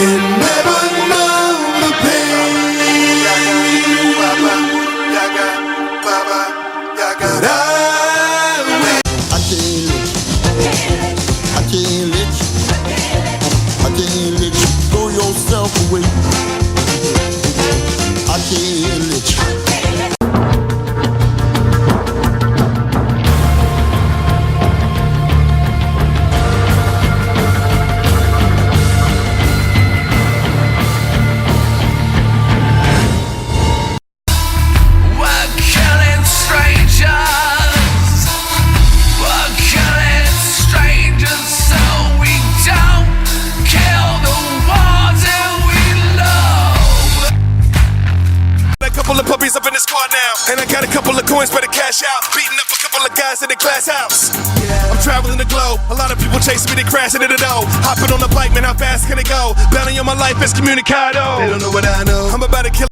can never know the pain. But I can't let you throw yourself away. I can't let you. Up in the squad now, and I got a couple of coins, better cash out. Beating up a couple of guys in the glass house. I'm traveling the globe, a lot of people chasing me, they crashing into the dough. Hopping on the bike, man, how fast can it go? Bounty on my life, excommunicado. They don't know what I know. I'm about to kill